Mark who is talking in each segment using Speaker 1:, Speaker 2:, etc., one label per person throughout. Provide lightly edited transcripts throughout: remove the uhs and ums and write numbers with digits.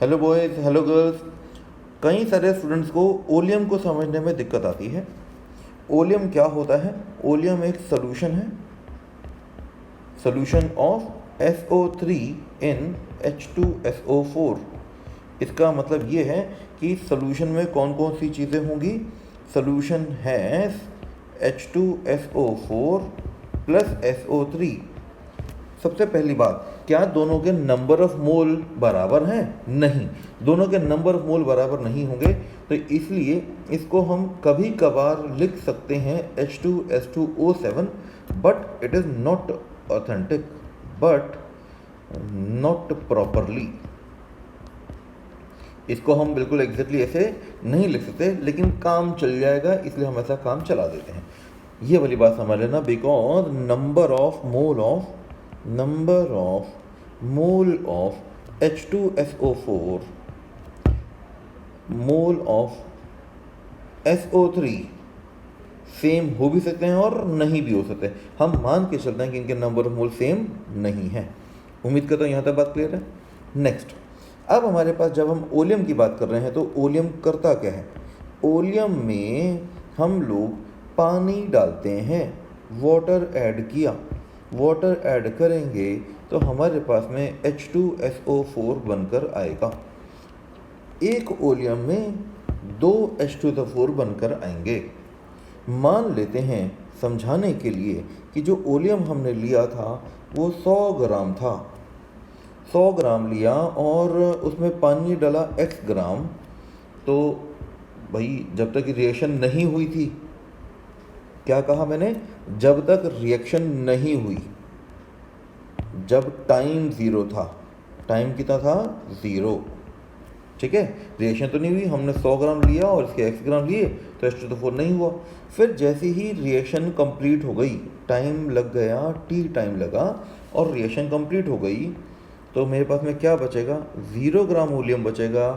Speaker 1: Hello boys, hello girls. कई सारे students को ओलियम को समझने में दिक्कत आती है। ओलियम क्या होता है? ओलियम एक सोल्यूशन है, solution of SO3 in H2SO4। इसका मतलब ये है कि सोल्यूशन में कौन कौन सी चीज़ें होंगी। Solution has H2SO4 plus SO3। सबसे पहली बात, क्या दोनों के नंबर ऑफ मोल बराबर हैं? नहीं, दोनों के नंबर ऑफ मोल बराबर नहीं होंगे, तो इसलिए इसको हम कभी कभार लिख सकते हैं H2S2O7, but it is not authentic, but not properly. इसको हम बिल्कुल एग्जैक्टली ऐसे नहीं लिख सकते, लेकिन काम चल जाएगा, इसलिए हम ऐसा काम चला देते हैं। ये वाली बात समझ लेना, because number of mole of H2SO4 mole of SO3 same हो भी सकते हैं और नहीं भी हो सकते। हम मान के चलते हैं कि इनके नंबर ऑफ मोल सेम नहीं है। उम्मीद करता हूँ यहाँ तक बात क्लियर है। नेक्स्ट, अब हमारे पास जब हम ओलियम की बात कर रहे हैं तो ओलियम करता क्या है? ओलियम में हम लोग पानी डालते हैं, वाटर ऐड किया, वाटर ऐड करेंगे तो हमारे पास में H2SO4 बनकर आएगा। एक ओलियम में 2 H2SO4 बनकर आएंगे। मान लेते हैं समझाने के लिए कि जो ओलियम हमने लिया था वो 100 ग्राम था। 100 ग्राम लिया और उसमें पानी डाला x ग्राम, तो भाई जब तक रिएक्शन नहीं हुई थी, क्या कहा मैंने? जब तक रिएक्शन नहीं हुई, जब टाइम 0 था। टाइम कितना था? 0। ठीक है, रिएक्शन तो नहीं हुई, हमने 100 ग्राम लिया और इसके x ग्राम लिए तो H2SO4 नहीं हुआ। फिर जैसे ही रिएक्शन कंप्लीट हो गई, टाइम लग गया, t टाइम लगा और रिएक्शन कंप्लीट हो गई, तो मेरे पास में क्या बचेगा? 0 ग्राम ओलियम बचेगा,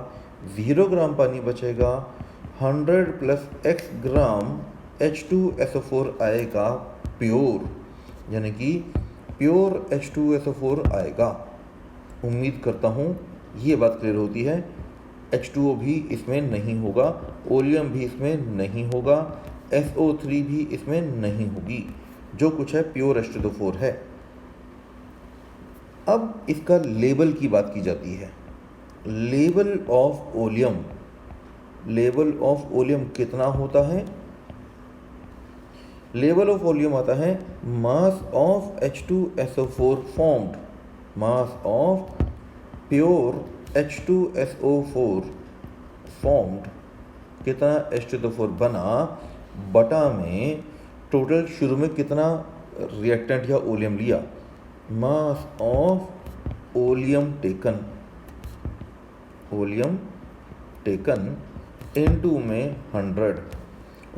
Speaker 1: 0 ग्राम पानी बचेगा, 100 प्लस x ग्राम H2SO4 आएगा प्योर, यानी कि प्योर H2SO4 आएगा। उम्मीद करता हूँ ये बात क्लियर होती है। H2O भी इसमें नहीं होगा, ओलियम भी इसमें नहीं होगा, SO3 भी इसमें नहीं होगी, जो कुछ है प्योर H2SO4 है। अब इसका लेवल की बात की जाती है। Level of oleum, level of oleum कितना होता है? लेवल ऑफ ओलियम आता है mass of H2SO4 formed, mass of pure H2SO4 formed, कितना H2SO4 बना बटा में टोटल शुरू में कितना रिएक्टेंट या ओलियम लिया, mass of oleum taken into में 100।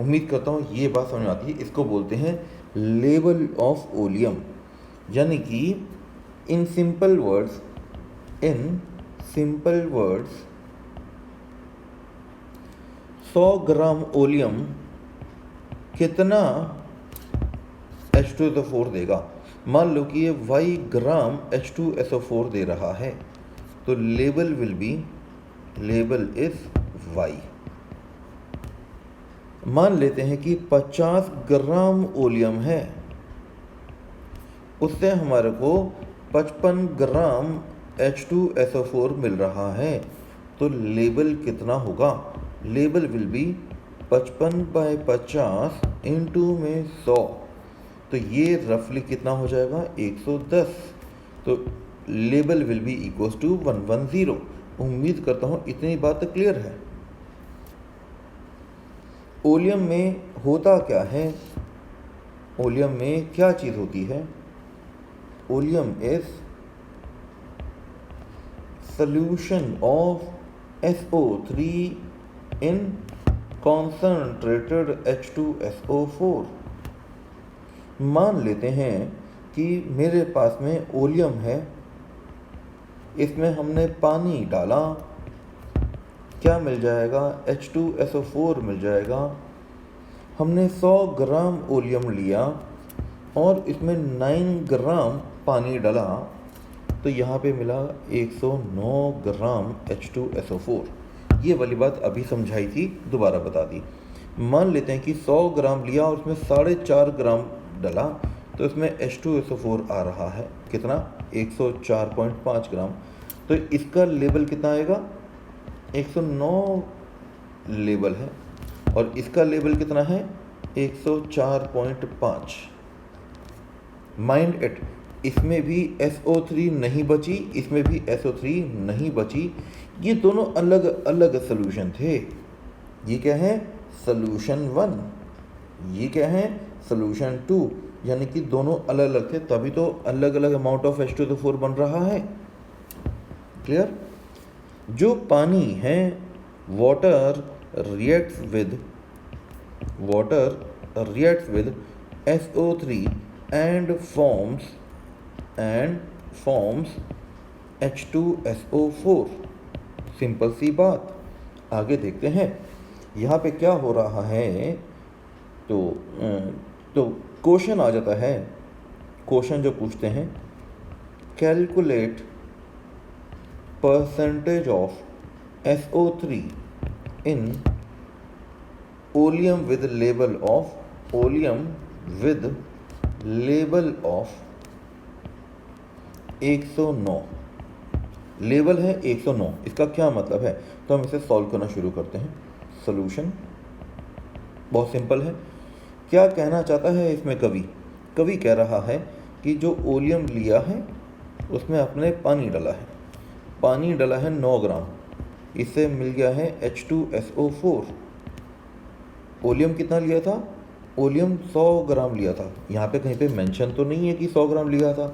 Speaker 1: उम्मीद करता हूँ ये बात समझ आती है। इसको बोलते हैं लेवल ऑफ ओलियम, यानी कि in simple words 100 gram oleum कितना H2SO4 देगा। मान लो कि ये y ग्राम H2SO4 दे रहा है, तो लेवल इज y। मान लेते हैं कि 50 ग्राम ओलियम है, उससे हमारे को 55 ग्राम H2SO4 मिल रहा है, तो लेवल कितना होगा? लेवल विल बी 55/50 इंटू में 100, तो ये रफली कितना हो जाएगा? 110। तो level will be equals to 110। उम्मीद करता हूँ इतनी बात क्लियर है। ओलियम में होता क्या है? ओलियम में क्या चीज़ होती है? Oleum is solution of SO3 in concentrated H2SO4। मान लेते हैं कि मेरे पास में ओलियम है, इसमें हमने पानी डाला, क्या मिल जाएगा? H2SO4 मिल जाएगा। हमने 100 ग्राम ओलियम लिया और इसमें 9 ग्राम पानी डाला, तो यहाँ पे मिला 109 ग्राम H2SO4। ये वाली बात अभी समझाई थी, दोबारा बता दी। मान लेते हैं कि 100 ग्राम लिया और उसमें 4.5 ग्राम डाला, तो इसमें H2SO4 आ रहा है कितना, 104.5 ग्राम। तो इसका लेवल कितना आएगा, 109 लेवल है और इसका लेवल कितना है, 104.5। माइंड इट, इसमें भी SO3 नहीं बची, इसमें भी SO3 नहीं बची। ये दोनों अलग अलग सोल्यूशन थे। ये क्या है, सोल्यूशन 1, ये क्या है, सोल्यूशन 2, यानी कि दोनों अलग अलग थे, तभी तो अलग अलग अमाउंट ऑफ H2SO4 बन रहा है। क्लियर। जो पानी है, water reacts with SO3 and forms H2SO4। Simple सी बात। आगे देखते हैं यहाँ पे क्या हो रहा है। तो क्वेश्चन आ जाता है, क्वेश्चन जो पूछते हैं, calculate percentage of SO3 in oleum with label of 109। Level है 109, इसका क्या मतलब है, तो हम इसे सॉल्व करना शुरू करते हैं। सॉल्यूशन बहुत सिंपल है। क्या कहना चाहता है इसमें कवि कह रहा है कि जो ओलियम लिया है उसमें अपने पानी डाला है 9 ग्राम, इससे मिल गया है H2SO4। ओलियम कितना लिया था, ओलियम 100 ग्राम लिया था। यहाँ पे कहीं पे मेंशन तो नहीं है कि 100 ग्राम लिया था,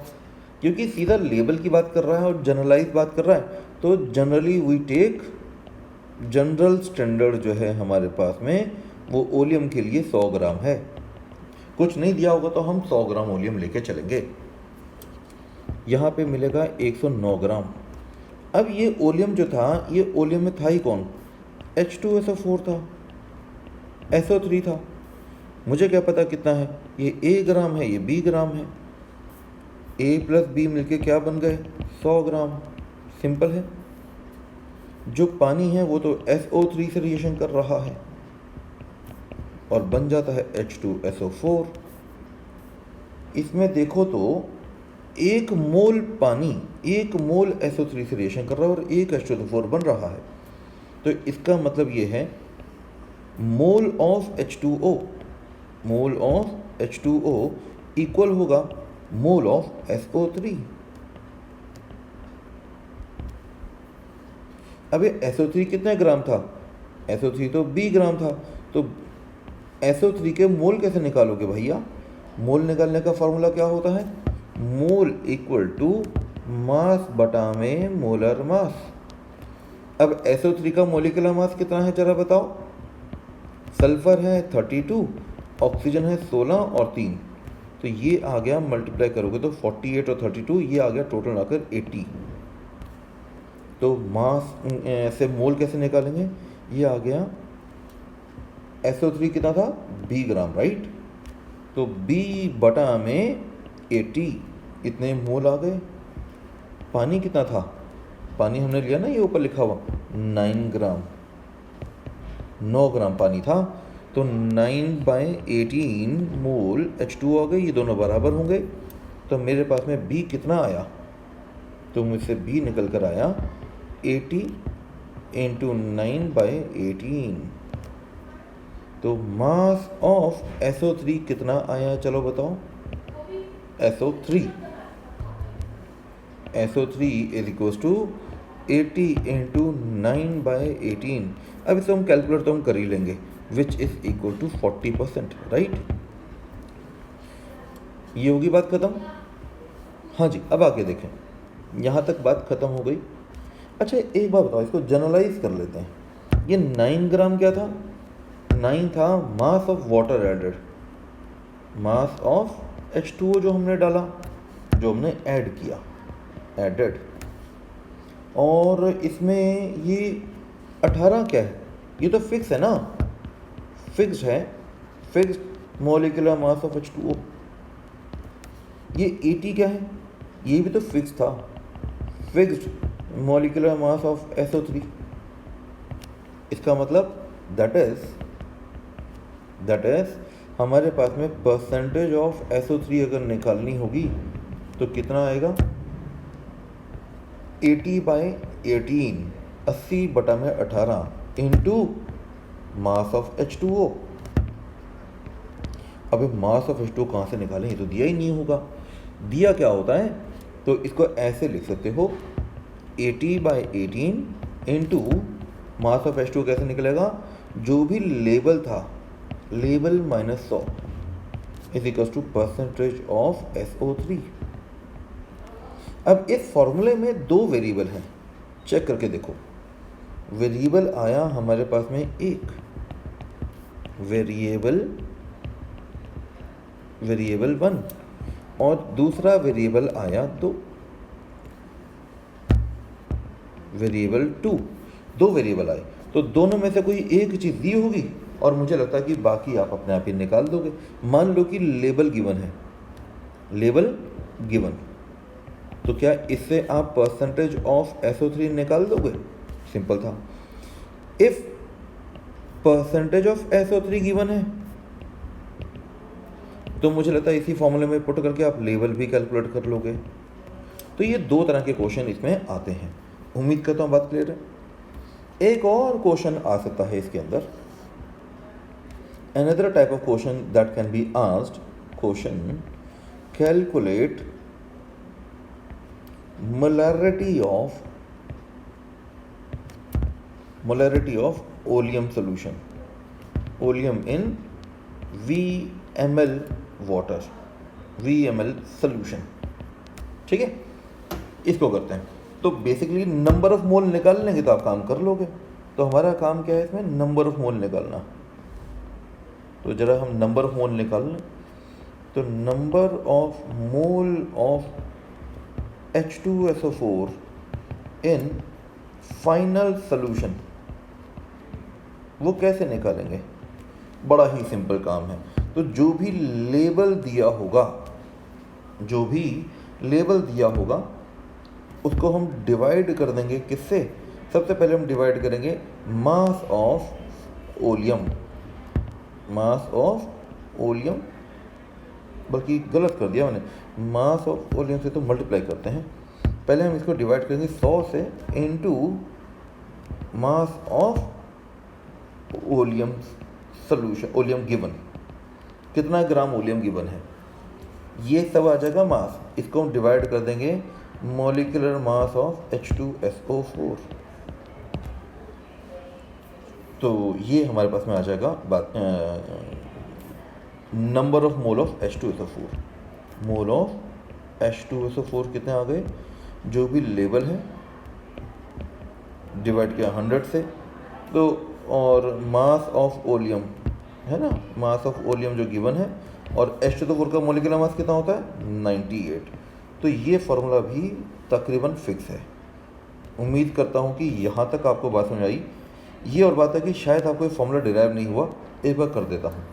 Speaker 1: क्योंकि सीधा लेवल की बात कर रहा है और जनरलाइज बात कर रहा है। तो generally we take general standard जो है हमारे पास में, वो ओलियम के लिए 100 ग्राम है। कुछ नहीं दिया होगा तो हम 100 ग्राम ओलियम लेके चलेंगे। यहाँ पे मिलेगा 109 ग्राम। अब ये ओलियम जो था, ये ओलियम में था ही कौन, H2SO4 था, SO3 था। मुझे क्या पता कितना है, ये A ग्राम है, ये B ग्राम है। A प्लस B मिलके क्या बन गए, 100 ग्राम। सिंपल है। जो पानी है वो तो SO3 से रिएक्शन कर रहा है और बन जाता है H2SO4। इसमें देखो तो 1 मोल पानी 1 मोल SO3 से रिएक्शन कर रहा है और 1 H2SO4 बन रहा है। तो इसका मतलब ये है मोल ऑफ H2O इक्वल होगा मोल ऑफ SO3। अब ये SO3 कितने ग्राम था, SO3 तो B ग्राम था। तो SO3 के मोल कैसे निकालोगे भैया, मोल निकालने का फॉर्मूला क्या होता है, मोल इक्वल टू मास बटा में मोलर मास। अब SO3 का मोलिकुलर मास कितना है जरा बताओ। सल्फर है 32, ऑक्सीजन है 16 और 3, तो ये आ गया, मल्टीप्लाई करोगे तो 48 और 32, ये आ गया टोटल आकर 80। तो मास से मोल कैसे निकालेंगे, ये आ गया SO3 कितना था, B ग्राम, राइट। तो B बटा में 80, इतने मोल आ गए। पानी कितना था, पानी हमने लिया ना, ये ऊपर लिखा हुआ 9 ग्राम, 9 ग्राम पानी था। तो 9/18 मोल H2 आ गए, ये दोनों बराबर होंगे। तो मेरे पास में B कितना आया, तो मुझसे B निकल कर आया 80 × 9/18। तो मास ऑफ SO3 कितना आया, चलो बताओ। SO3 is equals to 80 × 9/18। अब इसे हम कैलकुलेट तो हम कर ही लेंगे, which is equal to 40%, right. ये होगी बात खत्म। हाँ जी, अब आगे देखें, यहाँ तक बात खत्म हो गई। अच्छा एक बात बताओ, इसको जनरलाइज कर लेते हैं। ये 9 ग्राम क्या था, 9 था mass of water added, mass of H2O जो हमने डाला, जो हमने ऐड किया, एडेड। और इसमें ये 18 क्या है, ये तो फिक्स है ना, फिक्स्ड है, fixed molecular mass of H2O। ये 80 क्या है, ये भी तो फिक्स था, fixed molecular mass of SO3। इसका मतलब दैट इज हमारे पास में परसेंटेज ऑफ SO3 अगर निकालनी होगी तो कितना आएगा, 80/18, 80/18 इंटू मास ऑफ H2O। अब मास ऑफ H2O कहाँ से निकालें, ये तो दिया ही नहीं होगा। दिया क्या होता है, तो इसको ऐसे लिख सकते हो, 80/18 इंटू मास ऑफ H2O कैसे निकलेगा, जो भी लेवल था, level minus 100 is equal to percentage of SO3। अब इस फॉर्मूले में दो वेरिएबल हैं, चेक करके देखो। वेरिएबल आया हमारे पास में एक, वेरिएबल 1, और दूसरा वेरिएबल आया 2, वेरिएबल 2। दो वेरिएबल आए तो दोनों में से कोई एक चीज़ दी होगी और मुझे लगता है कि बाकी आप अपने आप ही निकाल दोगे। मान लो कि लेबल गिवन है, लेबल गिवन, तो क्या इससे आप परसेंटेज ऑफ SO3 निकाल दोगे? सिंपल था। If percentage of SO3 given है तो मुझे लगता है इसी फॉर्मूले में पुट करके आप लेवल भी कैलकुलेट कर लोगे। तो ये दो तरह के क्वेश्चन इसमें आते हैं। उम्मीद करता हूँ बात क्लियर है। एक और क्वेश्चन आ सकता है इसके अंदर, another type of question that can be asked, question calculate molarity of oleum solution, oleum in VmL water, VmL solution। ठीक है, इसको करते हैं। तो बेसिकली नंबर ऑफ मोल निकाल लेंगे तो आप काम कर लोगे। तो हमारा काम क्या है इसमें, नंबर ऑफ मोल निकालना। तो जरा हम नंबर ऑफ मोल निकाल लें। तो number of mole of H2SO4 in final solution, वो कैसे निकालेंगे? बड़ा ही सिंपल काम है। तो जो भी लेबल दिया होगा, उसको हम डिवाइड कर देंगे किससे? सबसे पहले हम डिवाइड करेंगे मास ऑफ ओलियम, बल्कि गलत कर दिया मैंने, मास ऑफ ओलियम से तो मल्टीप्लाई करते हैं। पहले हम इसको डिवाइड करेंगे 100 से into mass of oleum solution, oleum given, कितना ग्राम ओलियम गिवन है, ये सब आ जाएगा मास। इसको हम डिवाइड कर देंगे मॉलिक्यूलर मास ऑफ H2SO4। तो ये हमारे पास में आ जाएगा number of mole of H2SO4। Mole of H2SO4 कितने आ गए, जो भी लेवल है डिवाइड किया 100 से, तो और मास ऑफ ओलियम है ना, मास ऑफ ओलियम जो गिवन है, और H2SO4 का मॉलिक्यूलर मास कितना होता है 98। तो ये फॉर्मूला भी तकरीबन फिक्स है। उम्मीद करता हूँ कि यहाँ तक आपको बात समझ आई। ये और बात है कि शायद आपको ये फॉर्मूला डिराइव नहीं हुआ, एक बार कर देता हूँ।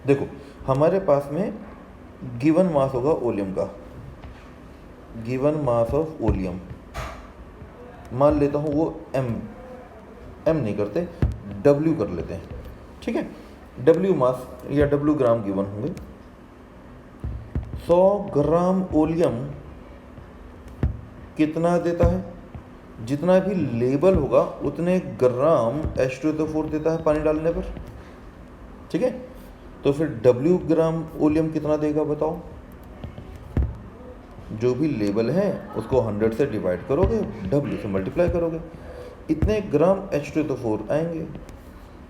Speaker 1: देखो हमारे पास में गिवन मास होगा ओलियम का, गिवन मास ऑफ ओलियम मान लेता हूँ वो एम नहीं करते, W कर लेते हैं। ठीक है, W मास या W ग्राम गिवन होंगे। 100 ग्राम ओलियम कितना देता है, जितना भी लेबल होगा उतने ग्राम H2SO4 देता है पानी डालने पर। ठीक है, तो फिर W ग्राम ओलियम कितना देगा बताओ? जो भी लेबल है उसको 100 से डिवाइड करोगे, W से मल्टीप्लाई करोगे, इतने ग्राम H2SO4 आएंगे।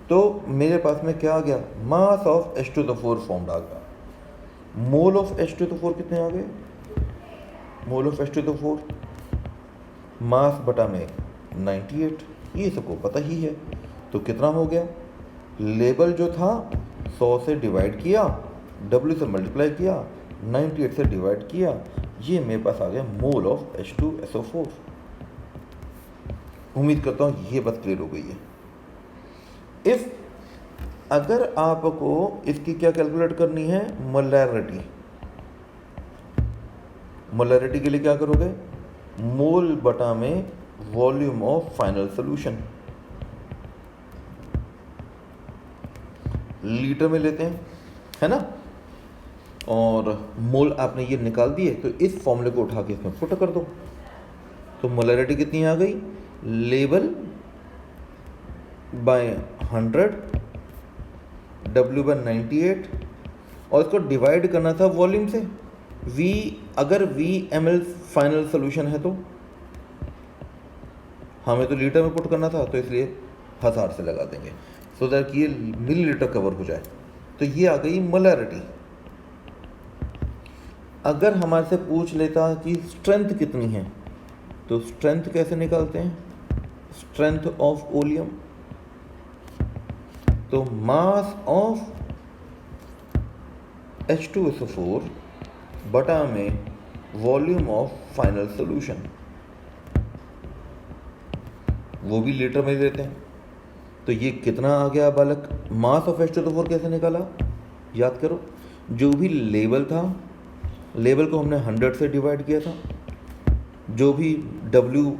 Speaker 1: तो मेरे पास में क्या आ गया, मास ऑफ H2SO4 फॉर्म आ गया। मोल ऑफ H2SO4 कितने आ गए, मोल ऑफ H2SO4 मास बटा में 98, ये सबको पता ही है। तो कितना हो गया, लेबल जो था 100 से डिवाइड किया, W से मल्टीप्लाई किया, 98 से डिवाइड किया, ये मेरे पास आ गया मोल ऑफ H2SO4। उम्मीद करता हूँ ये बात क्लियर हो गई है। इफ अगर आपको इसकी क्या कैलकुलेट करनी है, मोलैरिटी, मोलैरिटी के लिए क्या करोगे, मोल बटा में volume of final solution, litre में लेते हैं, है ना। और मोल आपने ये निकाल दिए, तो इस फॉर्मूले को उठा के इसमें पुट कर दो। तो मोलैरिटी कितनी आ गई, लेवल बाय 100, W बाय 98, और इसको डिवाइड करना था वॉल्यूम से। V, अगर V ml फाइनल सोल्यूशन है तो हमें तो लीटर में पुट करना था, तो इसलिए 1000 से लगा देंगे सो दैट कि ये मिलीलीटर कवर हो जाए। तो ये आ गई मोलैरिटी। अगर हमारे से पूछ लेता कि स्ट्रेंथ कितनी है, तो स्ट्रेंथ कैसे निकालते हैं, स्ट्रेंथ ऑफ ओलियम, तो मास ऑफ H2SO4 बटा में वॉल्यूम ऑफ फाइनल सोल्यूशन, वो भी लीटर में देते हैं। तो ये कितना आ गया बालक, मास ऑफ H2SO4 कैसे निकाला, याद करो, जो भी लेवल था, लेवल को हमने 100 से डिवाइड किया था, जो भी W,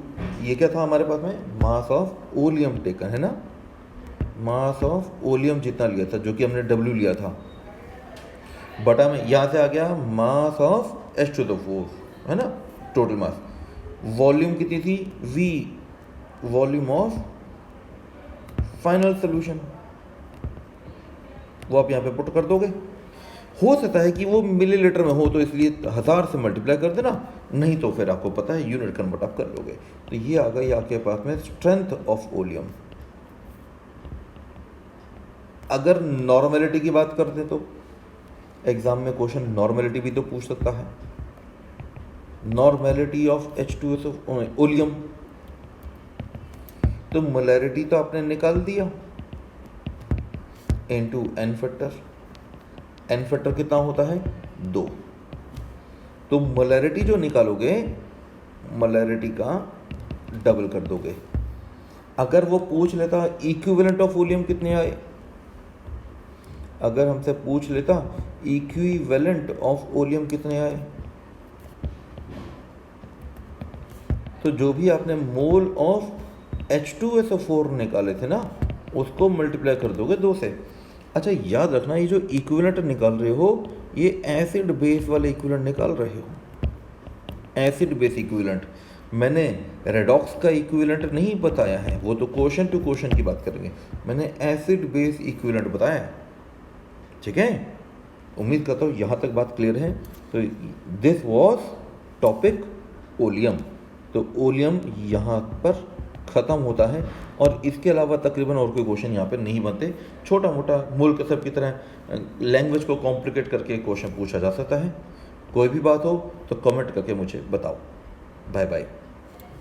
Speaker 1: ये क्या था हमारे पास में, मास ऑफ ओलियम टेकन, है ना, मास ऑफ ओलियम जितना लिया था, जो कि हमने W लिया था, बटा में यहाँ से आ गया मास ऑफ H2SO4, है ना, टोटल मास। वॉल्यूम कितनी थी, V, volume of final solution, वो आप यहाँ पे पुट कर दोगे। हो सकता है कि वो मिलीलीटर में हो, तो इसलिए 1000 से मल्टीप्लाई कर देना, नहीं तो फिर आपको पता है यूनिट कन्वर्ट आप कर लोगे। तो ये आ गई आपके पास में स्ट्रेंथ ऑफ ओलियम। अगर नॉर्मेलिटी की बात करते तो एग्जाम में क्वेश्चन नॉर्मेलिटी भी तो पूछ सकता है, नॉर्मेलिटी ऑफ H2SO ओलियम। तो मोलैरिटी तो आपने निकाल दिया into N factor, N factor कितना होता है 2। तो मोलैरिटी जो निकालोगे, मोलैरिटी का डबल कर दोगे। अगर वो पूछ लेता इक्विवेलेंट ऑफ वॉल्यूम कितने आए, अगर हमसे पूछ लेता इक्विवेलेंट ऑफ वॉल्यूम कितने आए, तो जो भी आपने मोल ऑफ H2SO4 निकाले थे ना, उसको मल्टीप्लाई कर दोगे 2 से। अच्छा याद रखना, ये जो इक्विवेलेंट निकाल रहे हो, ये एसिड बेस वाले इक्विवेलेंट निकाल रहे हो, एसिड बेस इक्विवेलेंट। मैंने रेडॉक्स का इक्विवेलेंट नहीं बताया है, वो तो क्वेश्चन टू क्वेश्चन की बात करेंगे। मैंने एसिड बेस इक्विवेलेंट बताया है, ठीक है। उम्मीद करता हूँ यहाँ तक बात क्लियर है। तो दिस वॉज टॉपिक ओलियम। तो ओलियम यहाँ पर ख़त्म होता है, और इसके अलावा तकरीबन और कोई क्वेश्चन यहाँ पे नहीं बनते। छोटा मोटा मूल कसब की तरह लैंग्वेज को कॉम्प्लिकेट करके क्वेश्चन पूछा जा सकता है। कोई भी बात हो तो कमेंट करके मुझे बताओ। Bye bye.